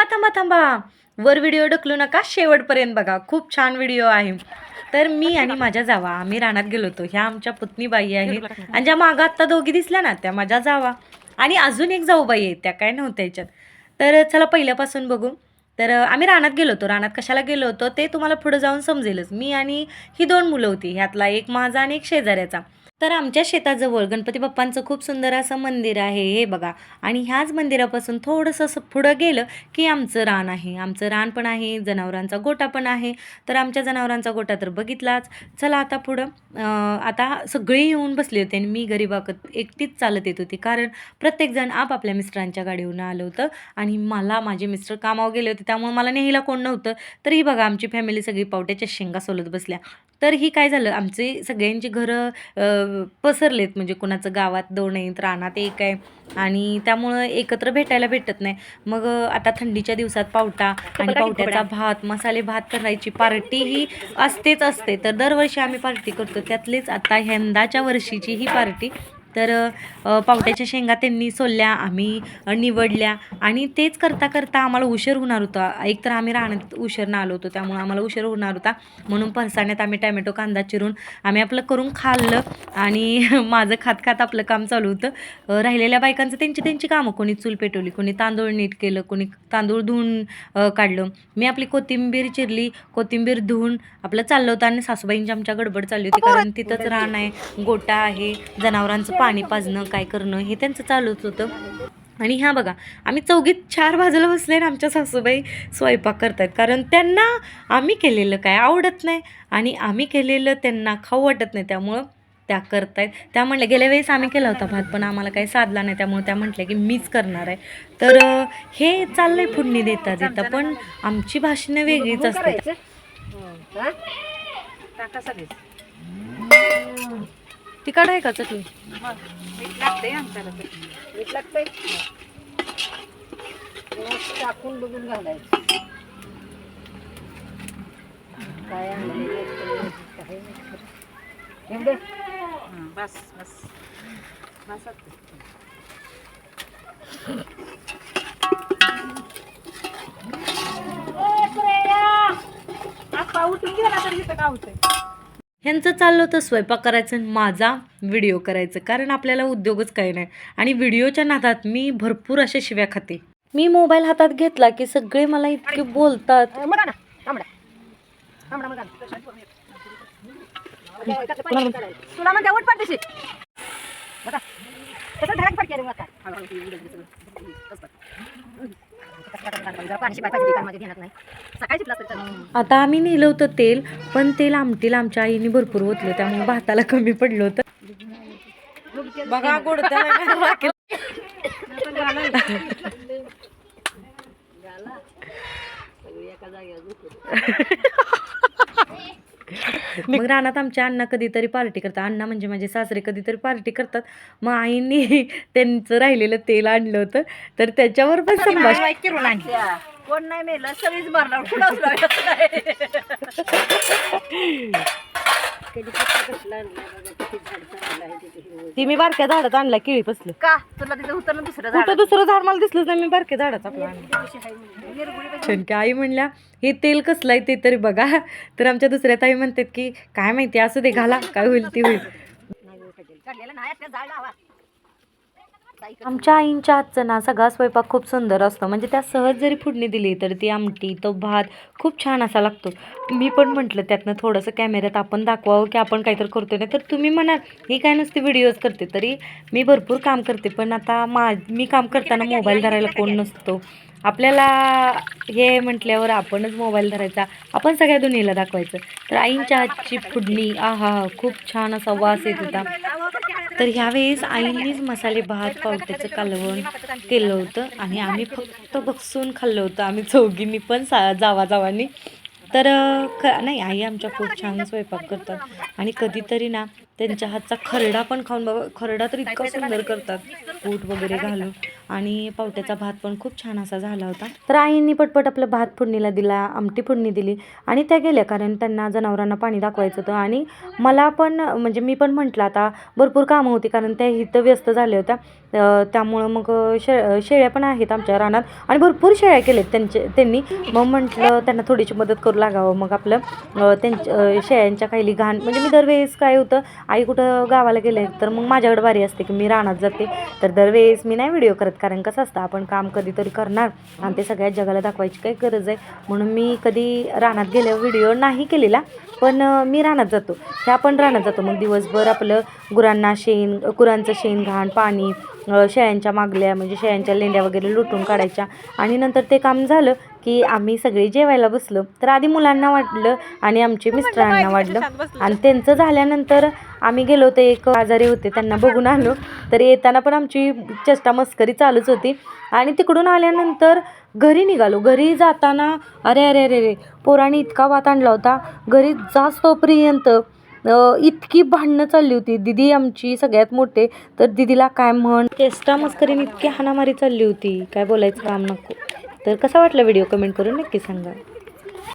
थांबा थांबा थांबा, वर व्हिडिओ ढकलू नका, शेवटपर्यंत बघा, खूप छान व्हिडिओ आहे. तर मी आणि माझ्या जावा आम्ही रानात गेलो होतो. ह्या आमच्या पुतणीबाई आहेत आणि ज्या मागं आत्ता दोघी दिसल्या ना त्या माझ्या जावा आणि अजून एक जाऊबाई आहे, त्या काय नव्हत्या ह्याच्यात. तर चला पहिल्यापासून बघू. तर आम्ही रानात गेलो होतो. रानात कशाला गेलो होतो ते तुम्हाला पुढे जाऊन समजेलच. मी आणि ही 2 मुलं होती. ह्यातला एक माझा आणि एक शेजाऱ्याचा. तर आमच्या शेताजवळ गणपती बाप्पांचं खूप सुंदर असं मंदिर आहे, हे बघा. आणि ह्याच मंदिरापासून थोडंसं असं पुढं गेलं की आमचं रान आहे. आमचं रान पण आहे, जनावरांचा गोठा पण आहे. तर आमच्या जनावरांचा गोठा तर बघितलाच. चला आता पुढं आता सगळे येऊन बसले होते आणि मी गरीबाकत एकटीच चालत येत होती. कारण प्रत्येकजण आपापल्या मिस्टरांच्या गाडीवरून आलं होतं आणि मला माझे मिस्टर कामावर गेले होते, त्यामुळे मला न्यायला कोण नव्हतं. तर ही बघा आमची फॅमिली सगळी पावट्याच्या शेंगा सोलत बसल्या. तर ही काय झालं, आमची सगळ्यांची घरं पसरलेत, म्हणजे कुणाचं गावात 2 आहेत, रानात 1 आहे आणि त्यामुळं एकत्र भेटायला भेटत नाही. मग आता थंडीच्या दिवसात पावटा आणि पावट्याचा भात, मसाले भात करायची पार्टी ही असतेच असते. तर दरवर्षी आम्ही पार्टी करतो, त्यातलीच आता यंदाच्या वर्षीची ही पार्टी. तर पावट्याच्या शेंगा त्यांनी सोलल्या, आम्ही निवडल्या आणि तेच करता करता आम्हाला उशीर होणार होता. एकतर आम्ही रानात उशिरानं आलो होतो, त्यामुळे आम्हाला उशीर होणार होता. म्हणून फरसाण्यात आम्ही टॅमॅटो कांदा चिरून आम्ही आपलं करून खाल्लं आणि माझं खात खात आपलं काम चालू होतं. राहिलेल्या बायकांचं त्यांची त्यांची कामं, कोणी चूल पेटवली, कोणी तांदूळ नीट केलं, कोणी तांदूळ धुवून काढलं. मी आपली कोथिंबीर चिरली, कोथिंबीर धुवून आपलं चाललं होतं आणि सासूबाईंची आमच्या गडबड चालली होती, कारण तिथंच रान आहे, गोटा आहे, जनावरांचं पाणी पाजणं काय करणं हे त्यांचं चालूच होतं. आणि ह्या बघा आम्ही चौघीत 4 बाजूला बसले आणि आमच्या सासूबाई स्वयंपाक करतायत, कारण त्यांना आम्ही केलेलं काय आवडत नाही आणि आम्ही केलेलं त्यांना खाऊ वाटत नाही, त्यामुळं त्या करतायत. त्या म्हटल्या गेल्या वेळेस आम्ही केला होता भात पण आम्हाला काही साधला नाही, त्यामुळे त्या म्हटल्या की मीच करणार आहे. तर हे चाललंय फोडणी देता देता, पण आमची भाषणं वेगळीच असतात. तिकड आहे का चटणी? टाकून बघून घालायचं काय एवढे बस बस बस. ह्यांचं चाललं होतं स्वयंपाक करायचं आणि माझा व्हिडिओ करायचं, कारण आपल्याला उद्योगच काही नाही. आणि व्हिडिओच्या नादात मी भरपूर अशा शिव्या खाते. मी मोबाईल हातात घेतला की सगळे मला इतके बोलतात. तुला मग उठ पडते बघा कसं धडक पडते रे आता आता आम्ही नेलं होतं तेल, पण तेल आमटीला आमच्या आईने भरपूर ओतलं, त्यामुळे भाताला कमी पडलं होतं. बघा गोड मग रानात आमच्या अण्णा कधीतरी पार्टी करतात, अण्णा म्हणजे माझे सासरे कधीतरी पार्टी करतात. मग आईने त्यांचं राहिलेलं तेल आणलं होतं, तर त्याच्यावर पण संभाषण. कोण नाही मेलं सगळीच मारणार ती मी बारक्या झाडात आणला केळी पसलं का तुला तिथं उतरलं दुसरं झाड कुठं दुसरं झाड मला दिसलं नाही, मी बारक्या झाडात आपलं आणलं. की आई म्हणल्या हे तेल कसलं आहे ते तरी बघा. तर आमच्या दुसऱ्या ताई म्हणतात की काय माहिती, असं दे घाला, काय होईल ते होईल. आमच्या आईंच्या हातचं ना सगळा स्वयंपाक खूप सुंदर असतो, म्हणजे त्या सहज जरी फोडणी दिली तर ती आमटी तो भात खूप छान असा लागतो. मी पण म्हटलं त्यातनं थोडंसं कॅमेऱ्यात आपण दाखवावं की आपण काहीतरी करतो. नाही तर तुम्ही म्हणाल ही काय नुसती व्हिडिओज करते, तरी मी भरपूर काम करते, पण आता मी काम करताना मोबाईल धरायला कोण नसतो. आपल्याला हे म्हटल्यावर आपणच मोबाईल धरायचा, आपण सगळ्या दुनियेला दाखवायचं. तर आईंच्या हातची फोडणी आहा खूप छान असा वास येत होता. तर ह्यावेळेस आईंनीच मसाले भात पावट्याचं कालवण केलं होतं आणि आम्ही फक्त बसून खाल्लं होतं, आम्ही चौघींनी पण जावानी. तर नाही आई आमच्या खूप छान स्वयंपाक करतात आणि कधीतरी ना त्यांच्या हातचा खरडा पण खाऊन बघा. खरडा तर इतका सुंदर करतात कूट वगैरे घालून. आणि पावट्याचा भात पण खूप छान असा झाला होता. तर आईंनी पटपट आपलं भात फोडणीला दिला, आमटी फोडणी दिली आणि त्या गेल्या, कारण त्यांना जनावरांना पाणी दाखवायचं होतं. आणि मला पण म्हणजे मी पण म्हटलं आता भरपूर कामं होती, कारण त्या इथं व्यस्त झाल्या होत्या. त्यामुळं मग शेळ्या पण आहेत आमच्या रानात आणि भरपूर शेळ्या केल्यात त्यांनी. मग म्हटलं त्यांना थोडीशी मदत करू लागावं. मग आपलं त्यांच्या शेळ्यांच्या काही घाण म्हणजे मी दरवेळेस काय होतं, आई कुठं गावाला गेले तर मग माझ्याकडे बारी असते की मी रानात जाते. तर दरवेळेस मी नाही व्हिडिओ करत, कारण कसं असतं आपण काम कधीतरी करणार आणि ते सगळ्या जगाला दाखवायची काही गरज आहे. म्हणून मी कधी रानात गेल्यावर व्हिडिओ नाही केलेला. पण मी रानात जातो, ह्या पण रानात जातो. मग दिवसभर आपलं गुरांना गुरांचं शेण घाण पाणी, शेळ्यांच्या मागल्या म्हणजे शेळ्यांच्या लेंड्या वगैरे लुटून काढायच्या. आणि नंतर ते काम झालं की आम्ही सगळे जेवायला बसलो. तर आधी मुलांना वाढलं आणि आमचे मिस्टरांना वाढलं. आणि त्यांचं झाल्यानंतर आम्ही गेलो होते, एक आजारी होते त्यांना बघून आलो. तर येताना पण आमची चेष्टा मस्करी चालूच होती. आणि तिकडून आल्यानंतर घरी निघालो. घरी जाताना अरे अरे अरे रे पोराने इतका वात आणला होता. घरी जास्तपर्यंत इतकी भांडणं चालली होती. दिदी आमची सगळ्यात मोठे, तर दिदीला काय म्हण चेष्टा मस्करीने इतकी हाणामारी चालली होती, काय बोलायचं काम नको. तर कसा वाटला व्हिडिओ कमेंट करून नक्की सांगा.